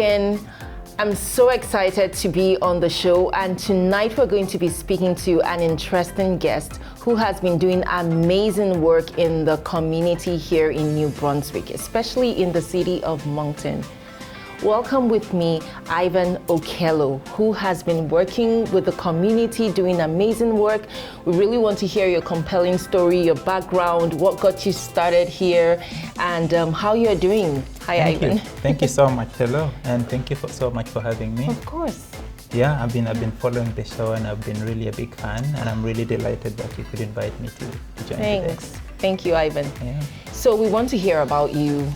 again. I'm so excited to be on the show, and tonight we're going to be speaking to an interesting guest who has been doing amazing work in the community here in New Brunswick, especially in the city of Moncton. Welcome with me, Ivan Okello, who has been working with the community, doing amazing work. We really want to hear your compelling story, your background, what got you started here, and how you're doing. Hi, Ivan. Thank you so much. Hello, and thank you so much for having me. Of course. Yeah, I've been following the show, and I've been really a big fan, and I'm really delighted that you could invite me to join Thanks. today. Thank you, Ivan. Yeah. So we want to hear about you.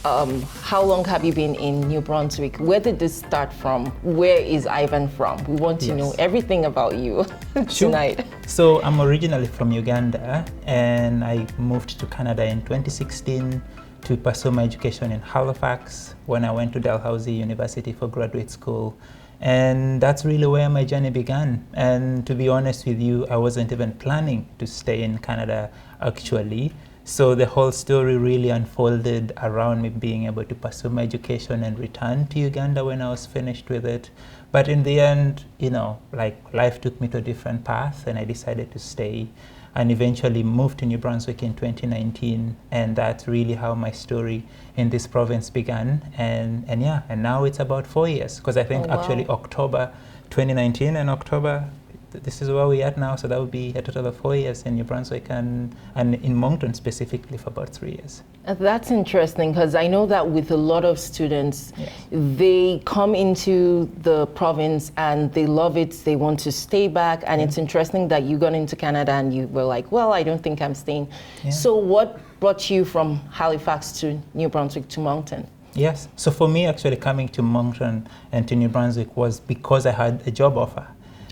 How long have you been in New Brunswick? Where did this start from? Where is Ivan from? We want to know everything about you tonight. So I'm originally from Uganda, and I moved to Canada in 2016 to pursue my education in Halifax when I went to Dalhousie University for graduate school. And that's really where my journey began. And to be honest with you, I wasn't even planning to stay in Canada actually. So the whole story really unfolded around me being able to pursue my education and return to Uganda when I was finished with it. But in the end, you know, like life took me to a different path, and I decided to stay and eventually moved to New Brunswick in 2019. And that's really how my story in this province began. And now it's about 4 years, because I think actually October 2019 and October, this is where we're at now, so that would be a total of 4 years in New Brunswick and in Moncton specifically for about 3 years. That's interesting, because I know that with a lot of students, they come into the province and they love it, they want to stay back, and it's interesting that you got into Canada and you were like, well, I don't think I'm staying. So what brought you from Halifax to New Brunswick to Moncton? Yes, so for me actually coming to Moncton and to New Brunswick was because I had a job offer.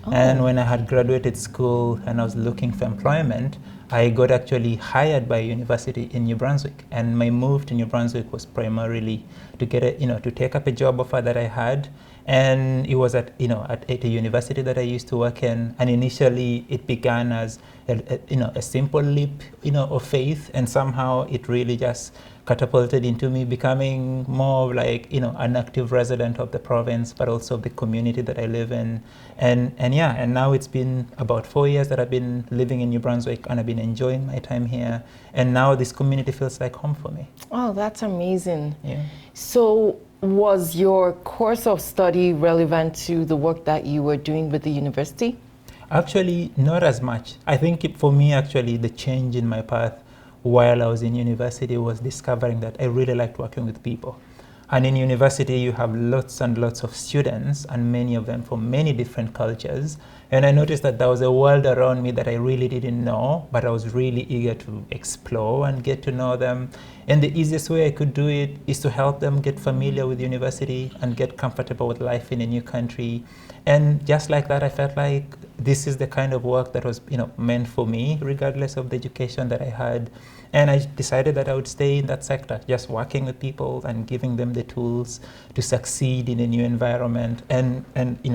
And when I had graduated school and I was looking for employment, I got actually hired by a university in New Brunswick. And my move to New Brunswick was primarily to get to take up a job offer that I had. And it was at a university that I used to work in. And initially it began as a simple leap, of faith. And somehow it really just catapulted into me becoming more like, an active resident of the province, but also of the community that I live in. And now it's been about 4 years that I've been living in New Brunswick, and I've been enjoying my time here. And now this community feels like home for me. Oh, that's amazing. Yeah. So was your course of study relevant to the work that you were doing with the university? Actually, not as much. I think for me, actually, the change in my path while I was in university was discovering that I really liked working with people. And in university, you have lots and lots of students, and many of them from many different cultures. And I noticed that there was a world around me that I really didn't know, but I was really eager to explore and get to know them. And the easiest way I could do it is to help them get familiar with university and get comfortable with life in a new country. And just like that, I felt like this is the kind of work that was, meant for me, regardless of the education that I had. And I decided that I would stay in that sector, just working with people and giving them the tools to succeed in a new environment. And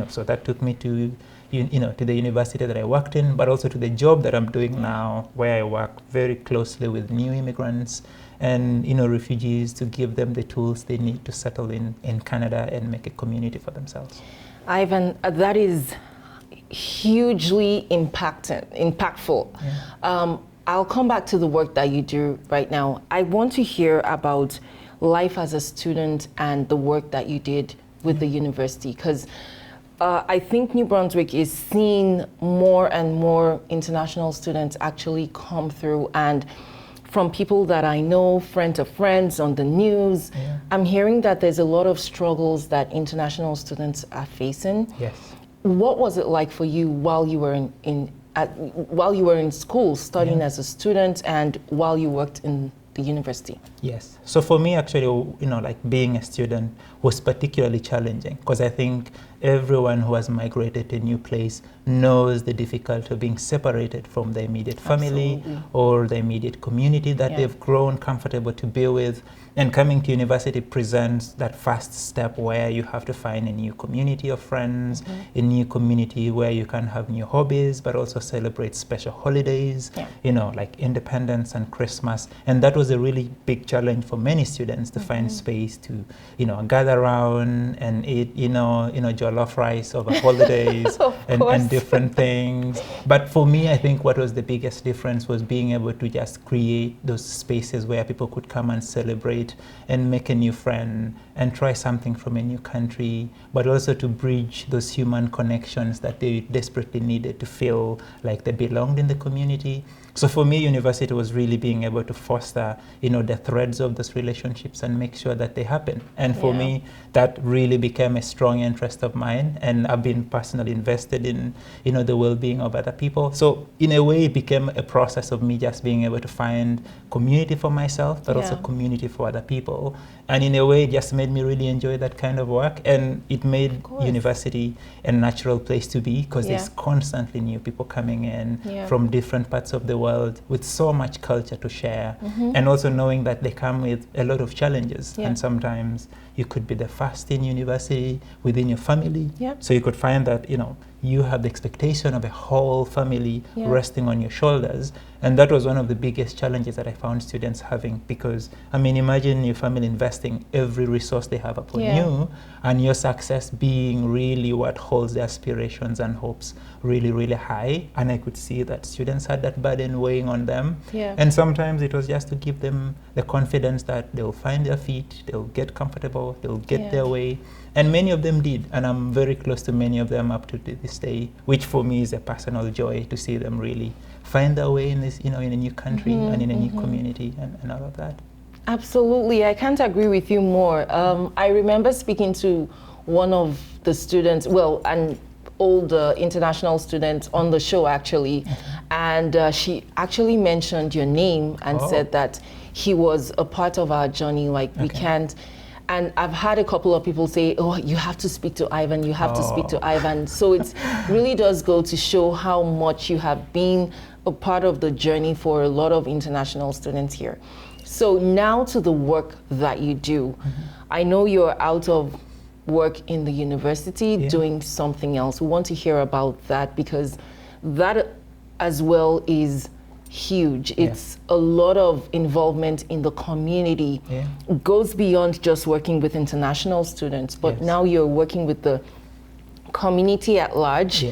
so that took me to the university that I worked in, but also to the job that I'm doing now, where I work very closely with new immigrants and refugees to give them the tools they need to settle in Canada and make a community for themselves. Ivan, that is hugely impactful. Yeah. I'll come back to the work that you do right now. I want to hear about life as a student and the work that you did with the university, because I think New Brunswick is seeing more and more international students actually come through. And from people that I know, friends of friends on the news, I'm hearing that there's a lot of struggles that international students are facing. Yes. What was it like for you while you were in school studying as a student and while you worked in the university? Yes. So for me, actually, like being a student was particularly challenging, because I think everyone who has migrated to a new place knows the difficulty of being separated from the immediate family Absolutely. or the immediate community that they've grown comfortable to be with. And coming to university presents that first step where you have to find a new community of friends, a new community where you can have new hobbies, but also celebrate special holidays, you know, like Independence and Christmas. And that was a really big challenge for many students to find space to, you know, gather around and eat, you know, jollof rice over holidays and different things. But for me, I think what was the biggest difference was being able to just create those spaces where people could come and celebrate and make a new friend and try something from a new country, but also to bridge those human connections that they desperately needed to feel like they belonged in the community. So for me, university was really being able to foster, you know, the threads of those relationships and make sure that they happen. And for me, that really became a strong interest of mine. And I've been personally invested in, you know, the well-being of other people. So in a way, it became a process of me just being able to find community for myself, but also community for other people. And in a way, it just made me really enjoy that kind of work. And it made university a natural place to be because there's constantly new people coming in from different parts of the world with so much culture to share. And also knowing that they come with a lot of challenges. And sometimes you could be the first in university within your family. So you could find that, you know, you have the expectation of a whole family resting on your shoulders. And that was one of the biggest challenges that I found students having, because, I mean, imagine your family investing every resource they have upon you, and your success being really what holds their aspirations and hopes really, really high. And I could see that students had that burden weighing on them. And sometimes it was just to give them the confidence that they'll find their feet, they'll get comfortable, they'll get their way. And many of them did, and I'm very close to many of them up to this day, which for me is a personal joy to see them really find their way in this, you know, in a new country and in a new community and all of that. Absolutely, I can't agree with you more. I remember speaking to one of the students, well, an old international student on the show actually, and she actually mentioned your name and said that he was a part of our journey, like we can't. And I've had a couple of people say, oh, you have to speak to Ivan, you have to speak to Ivan. So it really does go to show how much you have been a part of the journey for a lot of international students here. So now to the work that you do. I know you're out of work in the university doing something else. We want to hear about that, because that as well is huge. It's a lot of involvement in the community. It goes beyond just working with international students, but now you're working with the community at large.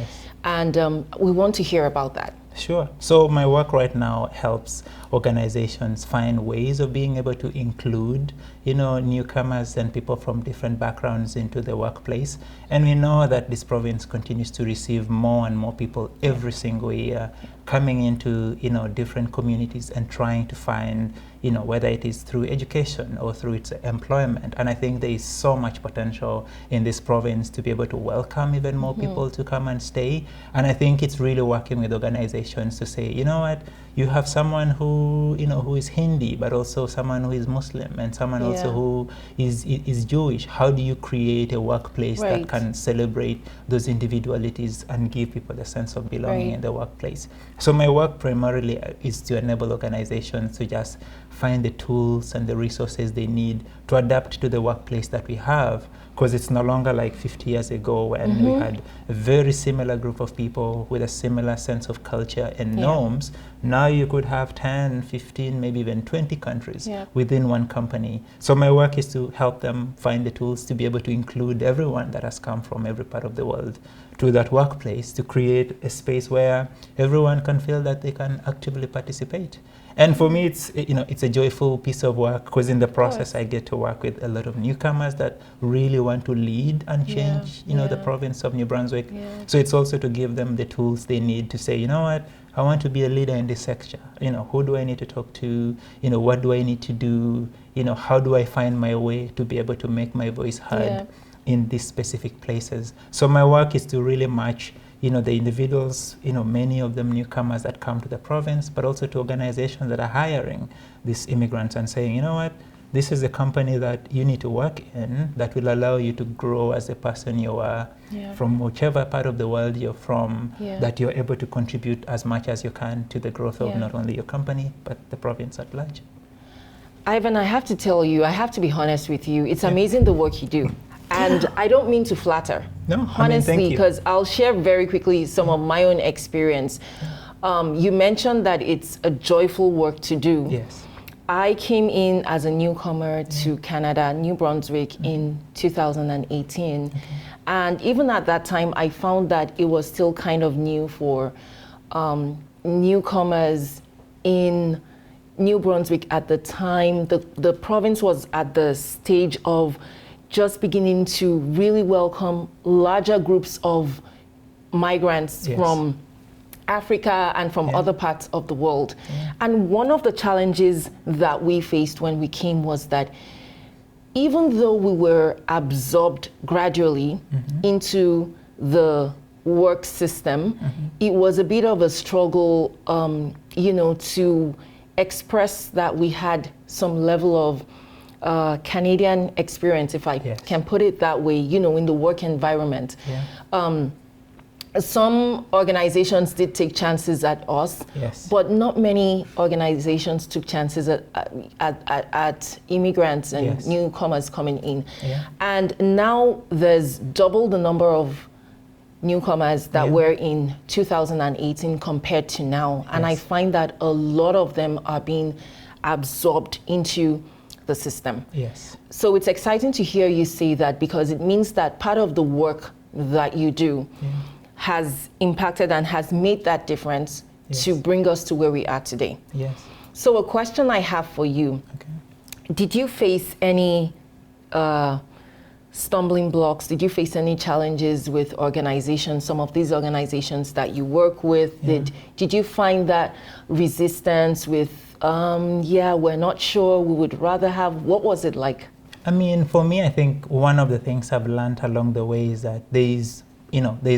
And we want to hear about that. Sure. So my work right now helps organizations find ways of being able to include, you know, newcomers and people from different backgrounds into the workplace. And we know that this province continues to receive more and more people every single year coming into, you know, different communities and trying to find, you know, whether it is through education or through its employment. And I think there is so much potential in this province to be able to welcome even more people to come and stay. And I think it's really working with organizations to say, you know what, you have someone who, you know, who is Hindi, but also someone who is Muslim, and someone also who is Jewish. How do you create a workplace that can celebrate those individualities and give people the sense of belonging in the workplace? So my work primarily is to enable organizations to just find the tools and the resources they need to adapt to the workplace that we have, because it's no longer like 50 years ago when we had a very similar group of people with a similar sense of culture and norms. Now you could have 10, 15, maybe even 20 countries within one company. So my work is to help them find the tools to be able to include everyone that has come from every part of the world to that workplace, to create a space where everyone can feel that they can actively participate. And for me, it's, you know, it's a joyful piece of work, because in the process I get to work with a lot of newcomers that really want to lead and change, you know, the province of New Brunswick. So it's also to give them the tools they need to say, you know what, I want to be a leader in this sector. You know, who do I need to talk to? You know, what do I need to do? You know, how do I find my way to be able to make my voice heard in these specific places? So my work is to really match, you know, the individuals, you know, many of them newcomers that come to the province, but also to organizations that are hiring these immigrants and saying, you know what, this is a company that you need to work in that will allow you to grow as a person you are from whichever part of the world you're from, that you're able to contribute as much as you can to the growth of not only your company, but the province at large. Ivan, I have to tell you, I have to be honest with you, it's amazing the work you do. And I don't mean to flatter. No, honestly, because I'll share very quickly some of my own experience. You mentioned that it's a joyful work to do. Yes. I came in as a newcomer to Canada, New Brunswick, in 2018. And even at that time, I found that it was still kind of new for newcomers in New Brunswick at the time. The province was at the stage of just beginning to really welcome larger groups of migrants from Africa and from other parts of the world. And one of the challenges that we faced when we came was that even though we were absorbed gradually into the work system, it was a bit of a struggle, you know, to express that we had some level of Canadian experience, if I can put it that way, you know, in the work environment. Some organizations did take chances at us, but not many organizations took chances at immigrants and newcomers coming in. And now there's double the number of newcomers that were in 2018 compared to now. And I find that a lot of them are being absorbed into the system. So it's exciting to hear you say that, because it means that part of the work that you do has impacted and has made that difference to bring us to where we are today. So a question I have for you, did you face any stumbling blocks? Did you face any challenges with organizations, some of these organizations that you work with? Did you find that resistance with, we're not sure, we would rather have, what was it like? I mean, for me, I think one of the things I've learned along the way is that there's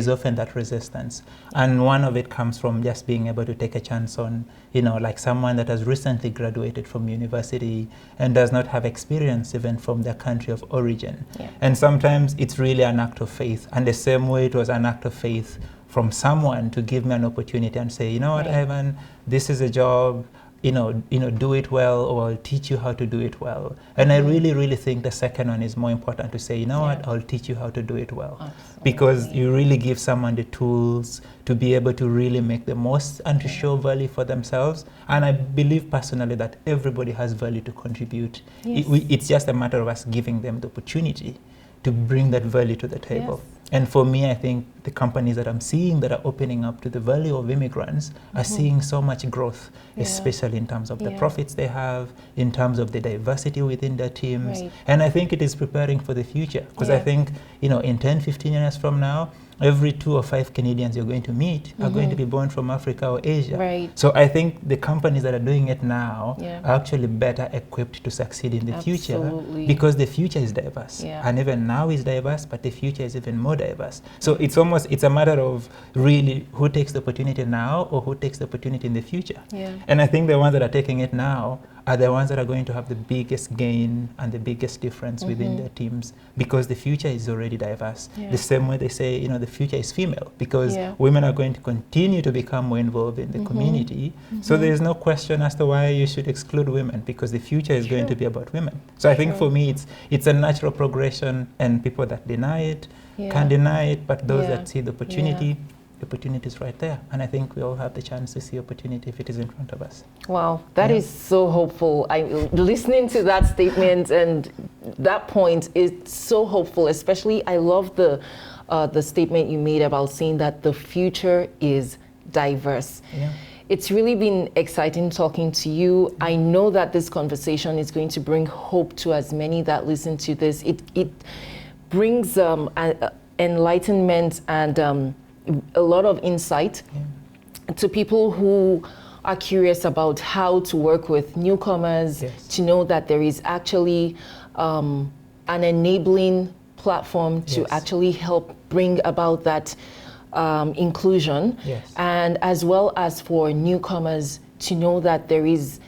often that resistance. And one of it comes from just being able to take a chance on, like someone that has recently graduated from university and does not have experience even from their country of origin. And sometimes it's really an act of faith. And the same way it was an act of faith from someone to give me an opportunity and say, you know what, Ivan, this is a job, do it well, or I'll teach you how to do it well. And I really, really think the second one is more important, to say, you know what, I'll teach you how to do it well. Because you really give someone the tools to be able to really make the most and to show value for themselves. And I believe personally that everybody has value to contribute. It's just a matter of us giving them the opportunity to bring that value to the table. And for me, I think the companies that I'm seeing that are opening up to the value of immigrants are seeing so much growth, especially in terms of the profits they have, in terms of the diversity within their teams. And I think it is preparing for the future, because I think, in 10, 15 years from now, every 2 or 5 Canadians you're going to meet are going to be born from Africa or Asia. So I think the companies that are doing it now are actually better equipped to succeed in the future, because the future is diverse. And even now is diverse, but the future is even more diverse. So it's a matter of really who takes the opportunity now or who takes the opportunity in the future. And I think the ones that are taking it now are the ones that are going to have the biggest gain and the biggest difference within their teams, because the future is already diverse. The same way they say, the future is female, because women are going to continue to become more involved in the community. So there is no question as to why you should exclude women, because the future is going to be about women. So I think for me, it's a natural progression, and people that deny it can deny it, but those that see the opportunity, the opportunity is right there. And I think we all have the chance to see opportunity if it is in front of us. Wow, that is so hopeful. Listening to that statement and that point is so hopeful. Especially, I love the statement you made about saying that the future is diverse. It's really been exciting talking to you. I know that this conversation is going to bring hope to as many that listen to this. It brings enlightenment and a lot of insight to people who are curious about how to work with newcomers, to know that there is actually an enabling platform to actually help bring about that inclusion, and as well as for newcomers to know that there is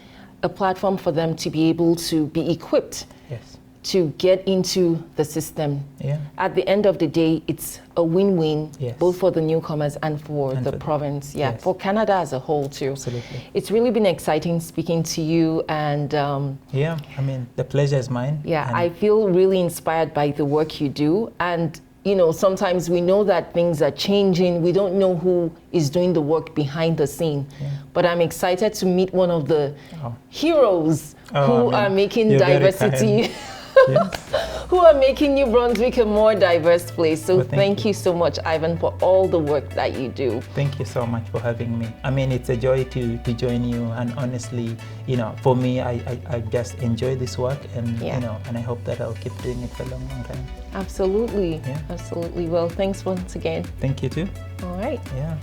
a platform for them to be able to be equipped Yes. to get into the system. Yeah. At the end of the day, it's a win-win, Yes. both for the newcomers and for And the for province, yes. for Canada as a whole too. Absolutely. It's really been exciting speaking to you, and Yeah, I mean, the pleasure is mine. yeah, And I feel really inspired by the work you do. And sometimes we know that things are changing. We don't know who is doing the work behind the scene. Yeah. But I'm excited to meet one of the Oh. heroes Oh, who I mean, are making you're very diversity, kind. Yes. who are making New Brunswick a more diverse place. So Well, thank you so much, Ivan, for all the work that you do. Thank you so much for having me. I mean, it's a joy to join you, and honestly, for me, I just enjoy this work, and Yeah. and I hope that I'll keep doing it for a long, long time. Absolutely. Yeah. Absolutely. Well, thanks once again. Thank you too. All right. Yeah.